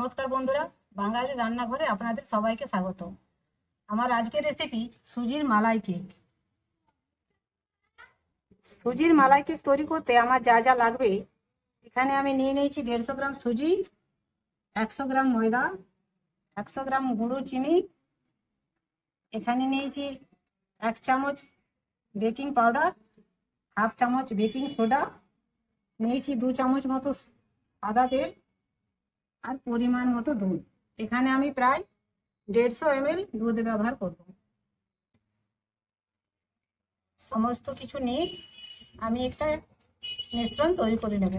নমস্কার বন্ধুরা, বাঙালি রান্নাঘরে আপনাদের সবাইকে স্বাগত। আমার আজকের রেসিপি সুজির মালাই কেক। সুজির মালাই কেক তৈরি করতে আমার যা যা লাগবে, এখানে আমি নিয়ে নিয়েছি 150 গ্রাম সুজি, 100 গ্রাম ময়দা, 100 গ্রাম গুঁড়ো চিনি, এখানে নিয়েছি 1 চামচ বেকিং পাউডার, হাফ চামচ বেকিং সোডা, নিয়েছি 2 চামচ মতো সাদা তেল আর পরিমাণ মতো দুধ। এখানে আমি প্রায় 150 ml দুধ ব্যবহার করব। সমস্ত কিছু নিয়ে আমি একটা মিশ্রণ তৈরি করে নেব।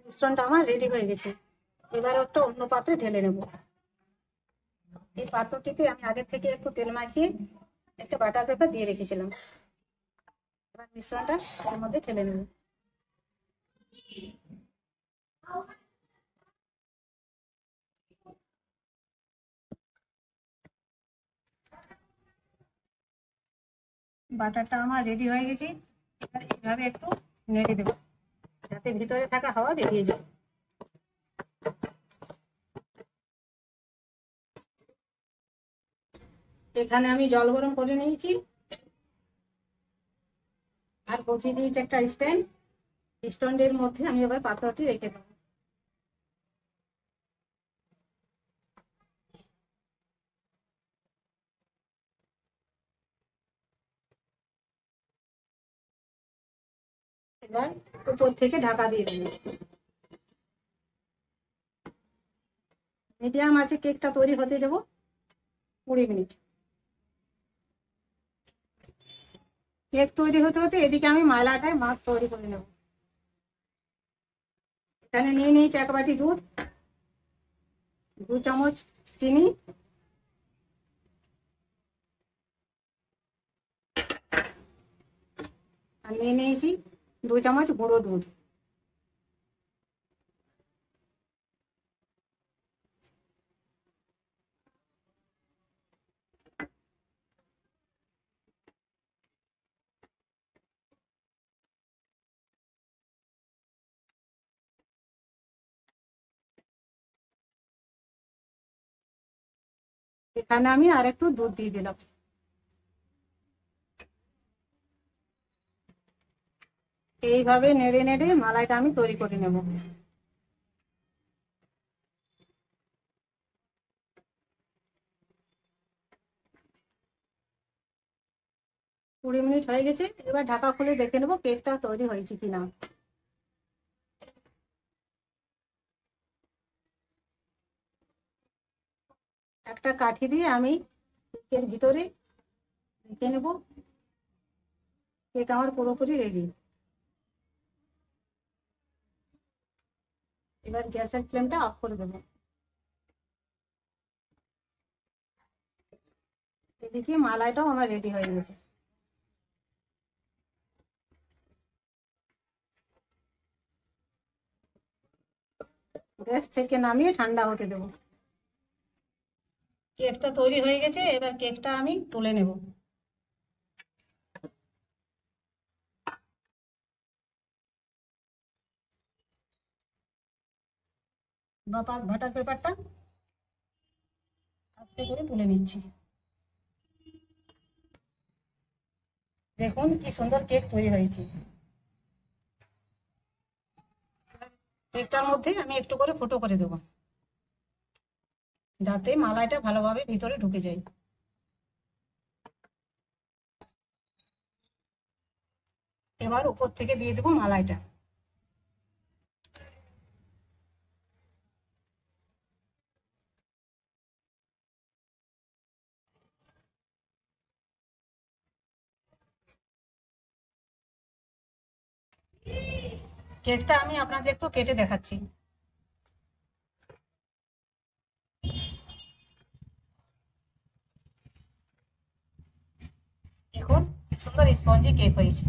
মিশ্রণটা আমার রেডি হয়ে গেছে। এবার একটা অন্য পাত্রে ঢেলে নেব। এই পাত্রটিতে আমি আগে থেকে একটু তেল মাখিয়ে একটা বাটার পেপার দিয়ে রেখেছিলাম। এবার মিশ্রণটা এর মধ্যে ঢেলে নেব। বাটারটা আমার রেডি হয়ে গেছে। এবার এইভাবে একটু নেড়ে দেবো যাতে ভিতরে থাকা হাওয়া বেরিয়ে যায়। এখানে আমি জল গরম করে নিয়েছি আর বসিয়ে দিয়েছি একটা স্ট্যান্ড। স্ট্যান্ডের মধ্যে আমি এবার পাত্রটি রেখে দেবো। এবার উপর থেকে ঢাকা দিয়ে দেবো। মিডিয়াম আছে কেকটা তৈরি হতে দেবো 20 মিনিট। কেক তৈরি হতে হতে এদিকে আমি মালাটায় মাছ তৈরি করে নেব। এখানে নিয়ে নিয়েছি 1 বাটি দুধ, 2 চামচ চিনি, আর নিয়ে নিয়েছি 2 চামচ গুঁড়ো দুধ। এখানে আমি আর একটু দুধ দিয়ে দিলাম। এইভাবে নেড়ে নেড়ে মালাইটা আমি তৈরি করে নেব। কুড়ি মিনিট হয়ে গেছে। এবার ঢাকা খুলে দেখে নেবো কেকটা তৈরি হয়েছে কিনা। একটা কাঠি দিয়ে আমি কেকের ভিতরে দেখে নেব কেক আমার পুরোপুরি রেডি। এবার গ্যাসের ফ্লেমটা অফ করে দেবো। এদিকে মালাইটাও আমার রেডি হয়ে গেছে। গ্যাস থেকে নামিয়ে ঠান্ডা হতে দেবো। কেকটা তৈরি হয়ে গেছে। এবার কেকটা আমি তুলে নেব। বাটার পেপারটা আস্তে করে তুলে নিচ্ছি। দেখুন কি সুন্দর কেক তৈরি হয়েছে। কেকটার মধ্যে আমি একটু করে ফুটো করে দেবো যাতে মালাইটা ভালোভাবে ভিতরে ঢুকে যায়। এবার উপর থেকে দিয়ে দেবো মালাইটা। কেকটা আমি আপনাদের একটু কেটে দেখাচ্ছি। সুন্দর স্পঞ্জি কেক হয়েছে।